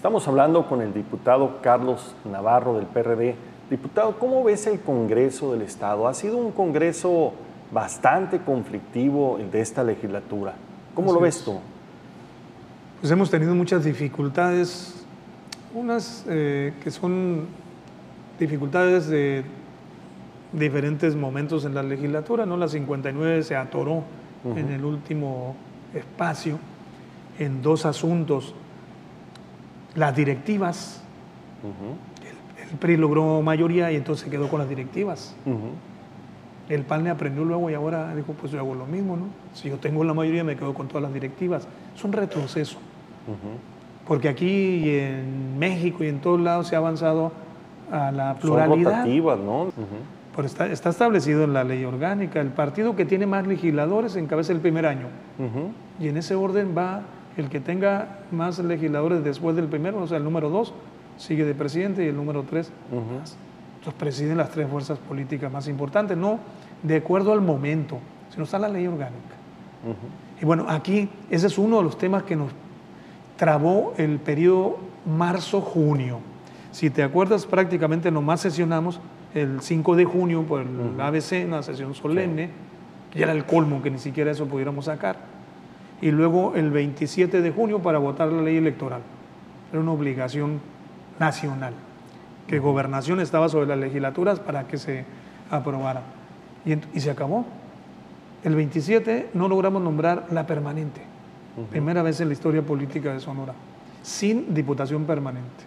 Estamos hablando con el diputado Carlos Navarro del PRD. Diputado, ¿cómo ves el Congreso del Estado? Ha sido un Congreso bastante conflictivo el de esta legislatura. ¿Cómo lo ves tú? Pues hemos tenido muchas dificultades, unas que son dificultades de diferentes momentos en la legislatura, ¿no? La 59 se atoró en el último espacio en dos asuntos. Las directivas, el PRI logró mayoría y entonces se quedó con las directivas. El PAN le aprendió luego y ahora dijo, pues yo hago lo mismo, ¿no? Si yo tengo la mayoría me quedo con todas las directivas. Es un retroceso. Porque aquí y en México y en todos lados se ha avanzado a la pluralidad. Son rotativas, ¿no? Pero está establecido en la ley orgánica. El partido que tiene más legisladores encabeza el primer año. Y en ese orden va el que tenga más legisladores después del primero, o sea, el número 2 sigue de presidente y el número 3 entonces presiden las tres fuerzas políticas más importantes, no de acuerdo al momento, sino está la ley orgánica. Y bueno, aquí ese es uno de los temas que nos trabó el periodo marzo-junio. Si te acuerdas, prácticamente nomás sesionamos el 5 de junio por el ABC, una sesión solemne, que ya era el colmo que ni siquiera eso pudiéramos sacar. Y luego el 27 de junio para votar la ley electoral. Era una obligación nacional, que Gobernación estaba sobre las legislaturas para que se aprobara. Y se acabó. El 27 no logramos nombrar la permanente. Primera vez en la historia política de Sonora, sin diputación permanente.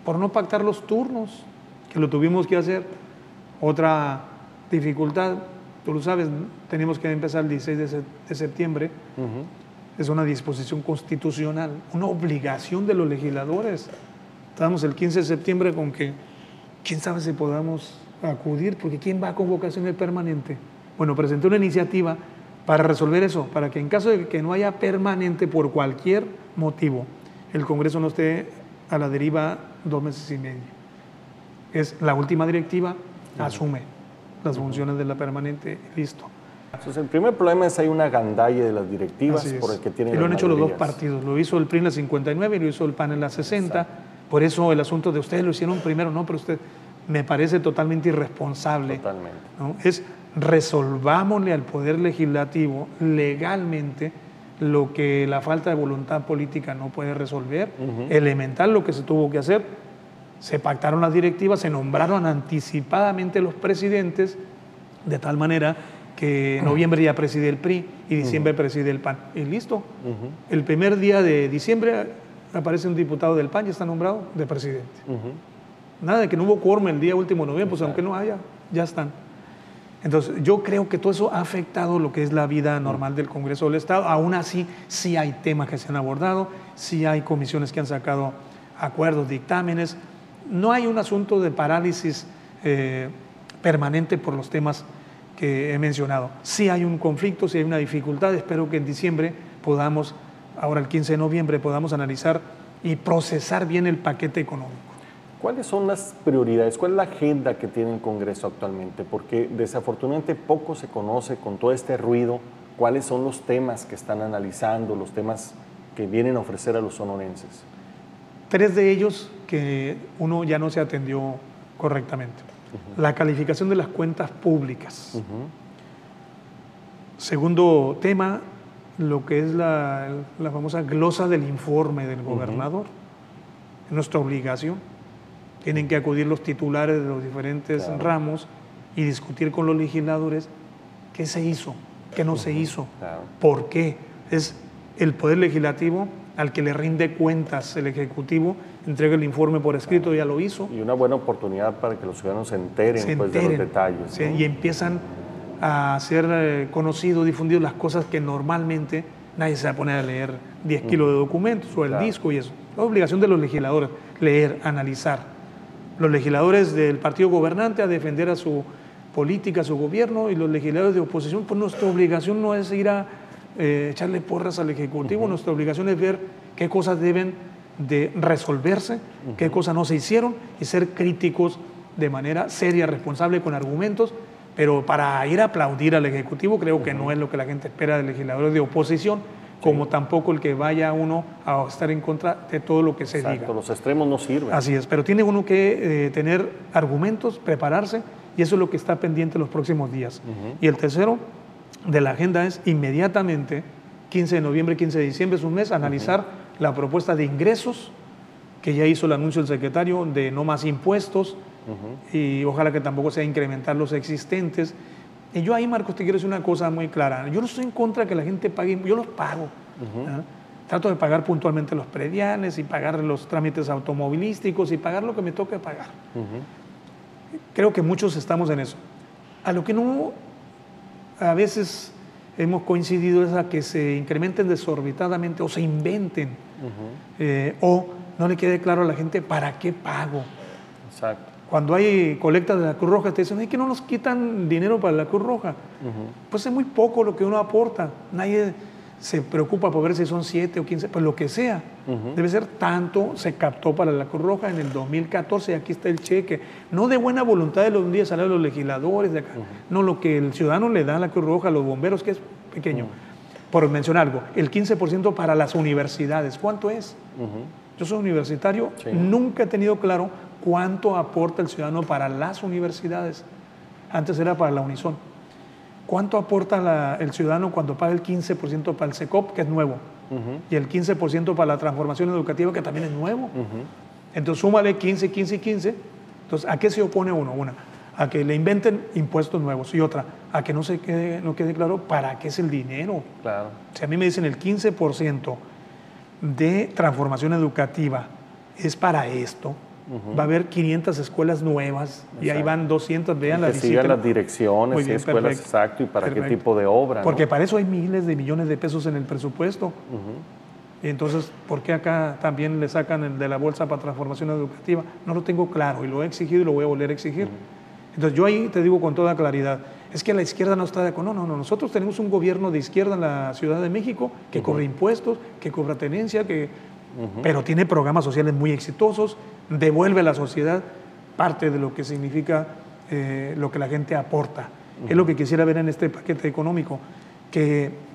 Por no pactar los turnos, que lo tuvimos que hacer. Otra dificultad, tú lo sabes, teníamos que empezar el 16 de septiembre. Es una disposición constitucional, una obligación de los legisladores. Estábamos el 15 de septiembre con que, quién sabe si podamos acudir, porque ¿quién va a convocación permanente? Bueno, presenté una iniciativa para resolver eso, para que en caso de que no haya permanente por cualquier motivo, el Congreso no esté a la deriva 2 meses y medio. Es la última directiva, asume las funciones de la permanente, listo. Entonces, el primer problema es que hay una gandalla de las directivas por el que tienen. Y lo han hecho los dos partidos, lo hizo el PRI en la 59 y lo hizo el PAN en la 60. Exacto. Por eso el asunto de ustedes lo hicieron primero, no, pero usted me parece totalmente irresponsable. Totalmente. ¿No? Es resolvámosle al Poder Legislativo legalmente lo que la falta de voluntad política no puede resolver. Elemental lo que se tuvo que hacer. Se pactaron las directivas, se nombraron anticipadamente los presidentes, de tal manera que noviembre ya preside el PRI y diciembre preside el PAN. Y listo. El primer día de diciembre aparece un diputado del PAN y está nombrado de presidente. Nada de que no hubo quórum el día último de noviembre, pues aunque no haya, ya están. Entonces, yo creo que todo eso ha afectado lo que es la vida normal del Congreso del Estado. Aún así, sí hay temas que se han abordado, sí hay comisiones que han sacado acuerdos, dictámenes. No hay un asunto de parálisis permanente por los temas que he mencionado. Sí hay un conflicto, sí hay una dificultad. Espero que en diciembre podamos, ahora el 15 de noviembre, podamos analizar y procesar bien el paquete económico. ¿Cuáles son las prioridades? ¿Cuál es la agenda que tiene el Congreso actualmente? Porque desafortunadamente poco se conoce con todo este ruido cuáles son los temas que están analizando, los temas que vienen a ofrecer a los sonorenses. 3 de ellos que uno ya no se atendió correctamente. La calificación de las cuentas públicas. Segundo tema, lo que es la famosa glosa del informe del gobernador. Es nuestra obligación. Tienen que acudir los titulares de los diferentes ramos y discutir con los legisladores qué se hizo, qué no se hizo, por qué. Es el Poder Legislativo al que le rinde cuentas el Ejecutivo, entrega el informe por escrito, ya lo hizo. Y una buena oportunidad para que los ciudadanos se enteren pues, de los detalles. Sí, ¿no? Y empiezan a ser conocidos, difundidos las cosas que normalmente nadie se va a poner a leer 10 kilos de documentos o el disco y eso. La obligación de los legisladores, leer, analizar. Los legisladores del partido gobernante a defender a su política, a su gobierno, y los legisladores de oposición, pues nuestra obligación no es ir a echarle porras al Ejecutivo, nuestra obligación es ver qué cosas deben de resolverse, qué cosas no se hicieron y ser críticos de manera seria, responsable, con argumentos, pero para ir a aplaudir al Ejecutivo creo que no es lo que la gente espera de legisladores de oposición, como tampoco el que vaya uno a estar en contra de todo lo que se diga. Exacto, los extremos no sirven. Así es, pero tiene uno que tener argumentos, prepararse, y eso es lo que está pendiente los próximos días. Y el tercero de la agenda es inmediatamente, 15 de noviembre, 15 de diciembre, es un mes, analizar la propuesta de ingresos, que ya hizo el anuncio el secretario, de no más impuestos, y ojalá que tampoco sea incrementar los existentes. Y yo ahí, Marcos, te quiero decir una cosa muy clara. Yo no estoy en contra de que la gente pague, yo los pago. Trato de pagar puntualmente los prediales y pagar los trámites automovilísticos y pagar lo que me toque pagar. Creo que muchos estamos en eso. A lo que no a veces hemos coincidido es a que se incrementen desorbitadamente o se inventen o no le quede claro a la gente para qué pago. Exacto. Cuando hay colectas de la Cruz Roja te dicen, que no nos quitan dinero para la Cruz Roja. Pues es muy poco lo que uno aporta. Nadie se preocupa por ver si son 7 o 15, pues lo que sea. Debe ser tanto, se captó para la Cruz Roja en el 2014 y aquí está el cheque. No de buena voluntad de los días, de los legisladores de acá. No, lo que el ciudadano le da a la Cruz Roja, a los bomberos, que es pequeño. Por mencionar algo, el 15% para las universidades. ¿Cuánto es? Yo soy universitario, nunca he tenido claro cuánto aporta el ciudadano para las universidades. Antes era para la Unison. ¿Cuánto aporta el ciudadano cuando paga el 15% para el SECOP, que es nuevo? Y el 15% para la transformación educativa, que también es nuevo. Entonces, súmale 15, 15 y 15. Entonces, ¿a qué se opone uno? Una, a que le inventen impuestos nuevos. Y otra, a que no quede claro para qué es el dinero. Claro. Si a mí me dicen el 15% de transformación educativa es para esto, va a haber 500 escuelas nuevas. Exacto. Y ahí van 200, vean las sigan las direcciones, bien, escuelas, perfecto. Exacto, y para qué tipo de obra. Porque para eso hay miles de millones de pesos en el presupuesto. Y entonces, ¿por qué acá también le sacan el de la bolsa para transformación educativa? No lo tengo claro y lo he exigido y lo voy a volver a exigir. Entonces yo ahí te digo con toda claridad, es que la izquierda no está de acuerdo. No, nosotros tenemos un gobierno de izquierda en la Ciudad de México que cobra impuestos, que cobra tenencia, pero tiene programas sociales muy exitosos, devuelve a la sociedad parte de lo que significa lo que la gente aporta. Es lo que quisiera ver en este paquete económico, que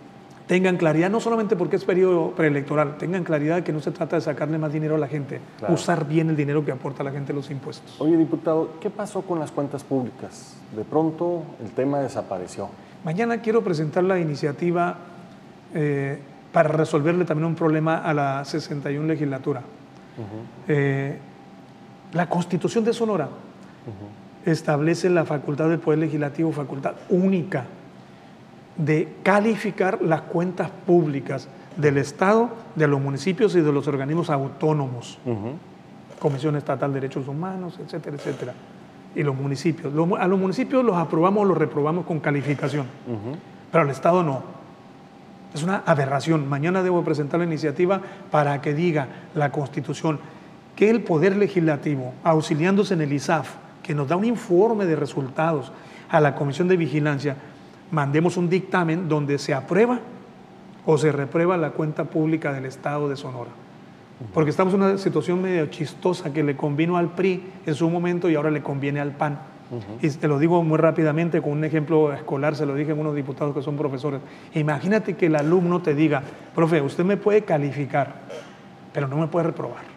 tengan claridad, no solamente porque es periodo preelectoral, tengan claridad que no se trata de sacarle más dinero a la gente, usar bien el dinero que aporta la gente los impuestos. Oye, diputado, ¿qué pasó con las cuentas públicas? De pronto el tema desapareció. Mañana quiero presentar la iniciativa para resolverle también un problema a la 61 legislatura. La Constitución de Sonora establece la facultad del Poder Legislativo, facultad única, de calificar las cuentas públicas del Estado, de los municipios y de los organismos autónomos. Comisión Estatal de Derechos Humanos, etcétera, etcétera. Y los municipios. A los municipios los aprobamos o los reprobamos con calificación, pero al Estado no. Es una aberración. Mañana debo presentar la iniciativa para que diga la Constitución que el Poder Legislativo, auxiliándose en el ISAF, que nos da un informe de resultados a la Comisión de Vigilancia, mandemos un dictamen donde se aprueba o se reprueba la cuenta pública del Estado de Sonora. Porque estamos en una situación medio chistosa que le convino al PRI en su momento y ahora le conviene al PAN. Y te lo digo muy rápidamente con un ejemplo escolar, se lo dije a unos diputados que son profesores. Imagínate que el alumno te diga, profe, usted me puede calificar, pero no me puede reprobar.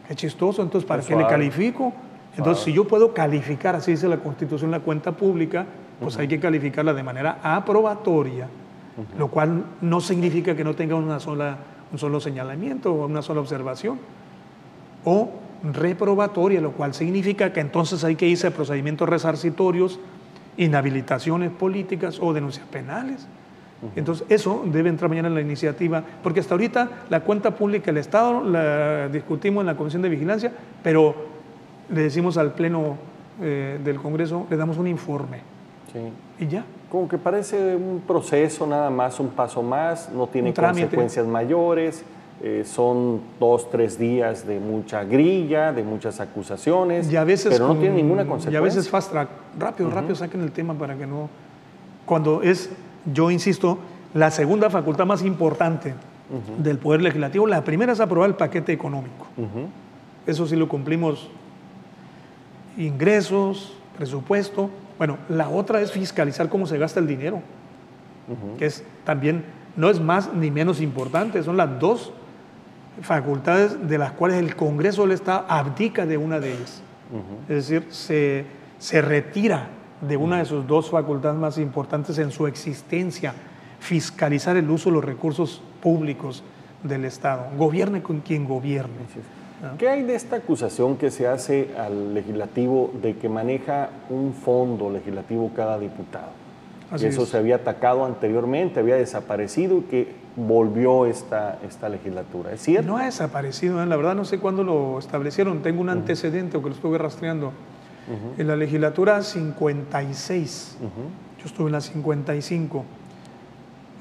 Qué chistoso, entonces, ¿para qué le califico? Entonces, si yo puedo calificar, así dice la Constitución, la cuenta pública, pues hay que calificarla de manera aprobatoria, lo cual no significa que no tenga un solo señalamiento o una sola observación, o reprobatoria, lo cual significa que entonces hay que irse a procedimientos resarcitorios, inhabilitaciones políticas o denuncias penales. Entonces eso debe entrar mañana en la iniciativa, porque hasta ahorita la cuenta pública del Estado la discutimos en la Comisión de Vigilancia, pero le decimos al Pleno del Congreso, le damos un informe. Y ya. Como que parece un proceso nada más, un paso más, no tiene consecuencias mayores, son 2, 3 días de mucha grilla, de muchas acusaciones, y a veces pero no tiene ninguna consecuencia. Y a veces fast track, rápido saquen el tema para que no... Cuando es, yo insisto, la segunda facultad más importante del Poder Legislativo, la primera es aprobar el paquete económico. Eso sí lo cumplimos, ingresos, presupuesto. Bueno, la otra es fiscalizar cómo se gasta el dinero, que es también no es más ni menos importante, son las dos facultades de las cuales el Congreso del Estado abdica de una de ellas. Es decir, se retira de una de sus dos facultades más importantes en su existencia, fiscalizar el uso de los recursos públicos del Estado, gobierne con quien gobierne. ¿Qué hay de esta acusación que se hace al legislativo de que maneja un fondo legislativo cada diputado? Así eso es. se había atacado anteriormente, había desaparecido y que volvió esta legislatura. ¿Es cierto? No ha desaparecido, la verdad no sé cuándo lo establecieron, tengo un antecedente o que lo estuve rastreando. En la legislatura 56, yo estuve en la 55.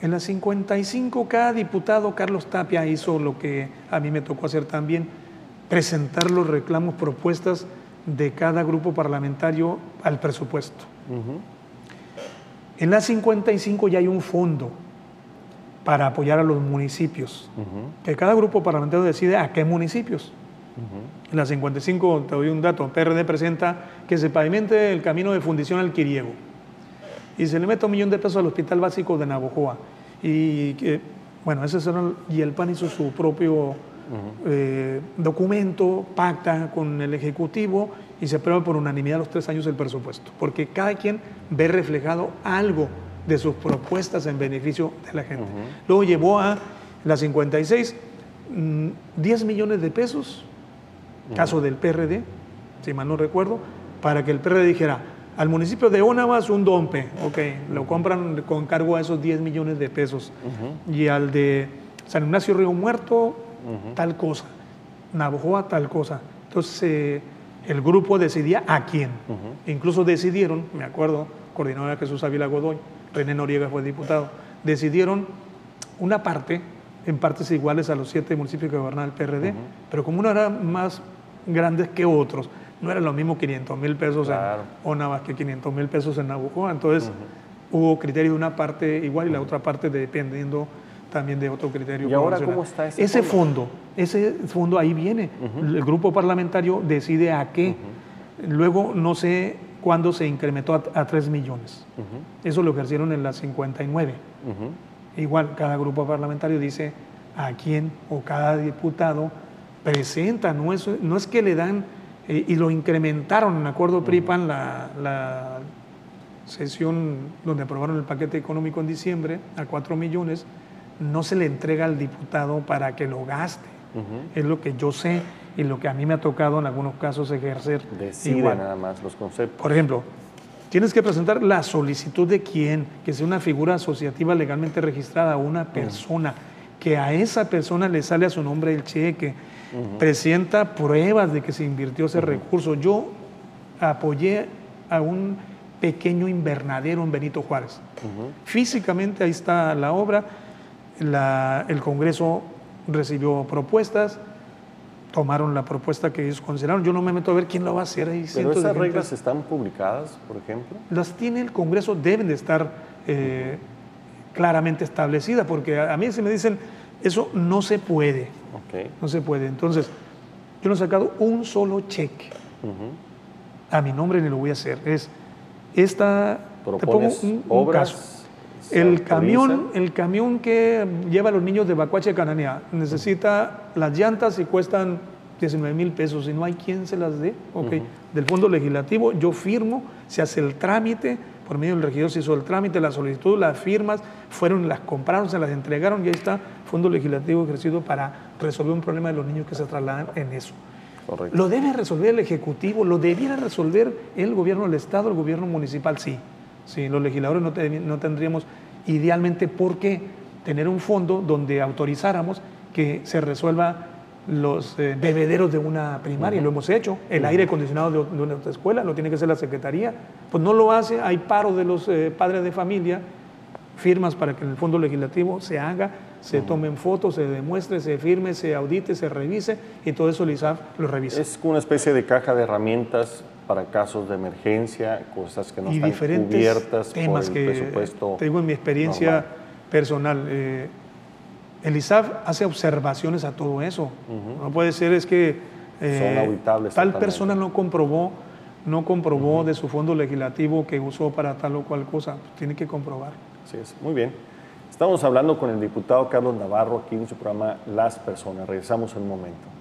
En la 55 cada diputado, Carlos Tapia, hizo lo que a mí me tocó hacer también, presentar los reclamos, propuestas de cada grupo parlamentario al presupuesto. En la 55 ya hay un fondo para apoyar a los municipios, que cada grupo parlamentario decide a qué municipios. En la 55, te doy un dato, PRD presenta que se pavimente el camino de Fundición al Quiriego y se le mete $1 millón al Hospital Básico de Navojoa. Y bueno, y el PAN hizo su propio documento, pacta con el Ejecutivo y se aprueba por unanimidad a los 3 años el presupuesto, porque cada quien ve reflejado algo de sus propuestas en beneficio de la gente. Luego llevó a la 56 $10 millones, caso del PRD, si mal no recuerdo, para que el PRD dijera, al municipio de Onavas un dompe, lo compran con cargo a esos $10 millones, y al de San Ignacio Río Muerto, tal cosa, Navojoa, tal cosa. Entonces el grupo decidía a quién. Incluso decidieron, me acuerdo, coordinadora Jesús Ávila Godoy, René Noriega fue diputado, decidieron una parte, en partes iguales a los 7 municipios que gobernaba el PRD, pero como uno era más grandes que otros, no era lo mismo 500,000 pesos en Onavas que 500,000 pesos en Navojoa, entonces hubo criterio de una parte igual y la otra parte dependiendo también de otro criterio. ¿Y ahora cómo está ese fondo? Ese fondo ahí viene, el grupo parlamentario decide a qué, luego no sé cuándo se incrementó a 3 millones, eso lo ejercieron en la 59, igual cada grupo parlamentario dice a quién o cada diputado presenta, no es que le dan, y lo incrementaron en acuerdo PRI-PAN la sesión donde aprobaron el paquete económico en diciembre a 4 millones, no se le entrega al diputado para que lo gaste, es lo que yo sé y lo que a mí me ha tocado en algunos casos ejercer. Decide igual. Nada más los conceptos. Por ejemplo, tienes que presentar la solicitud de quién, que sea una figura asociativa legalmente registrada, una persona, que a esa persona le sale a su nombre el cheque, presenta pruebas de que se invirtió ese recurso. Yo apoyé a un pequeño invernadero en Benito Juárez. Físicamente ahí está la obra, el Congreso recibió propuestas, tomaron la propuesta que ellos consideraron. Yo no me meto a ver quién lo va a hacer. Ahí ¿Pero esas reglas están publicadas, por ejemplo? Las tiene el Congreso, deben de estar claramente establecidas, porque a mí se me dicen, eso no se puede. No se puede. Entonces, yo no he sacado un solo cheque a mi nombre ni lo voy a hacer. Te pongo un caso. El camión que lleva a los niños de Bacuache Cananea necesita las llantas y cuestan 19,000 pesos y no hay quien se las dé. Del Fondo Legislativo yo firmo, se hace el trámite, por medio del regidor se hizo el trámite, la solicitud, las firmas, las compraron, se las entregaron y ahí está Fondo Legislativo ejercido para resolver un problema de los niños que se trasladan en eso. Correcto. Lo debe resolver el Ejecutivo, lo debiera resolver el gobierno del Estado, el gobierno municipal, sí. Sí, los legisladores no tendríamos idealmente por qué tener un fondo donde autorizáramos que se resuelva los bebederos de una primaria, lo hemos hecho, el aire acondicionado de una escuela, lo tiene que hacer la Secretaría, pues no lo hace, hay paro de los padres de familia, firmas para que en el Fondo Legislativo se haga, se tomen fotos, se demuestre, se firme, se audite, se revise y todo eso el ISAF lo revisa. Es una especie de caja de herramientas para casos de emergencia, cosas que no están cubiertas temas por el presupuesto. Te digo en mi experiencia personal, el ISAF hace observaciones a todo eso. No puede ser es que son auditables tal totalmente. persona no comprobó de su fondo legislativo que usó para tal o cual cosa. Tiene que comprobar. Así es. Muy bien. Estamos hablando con el diputado Carlos Navarro aquí en su programa Las Personas. Regresamos en un momento.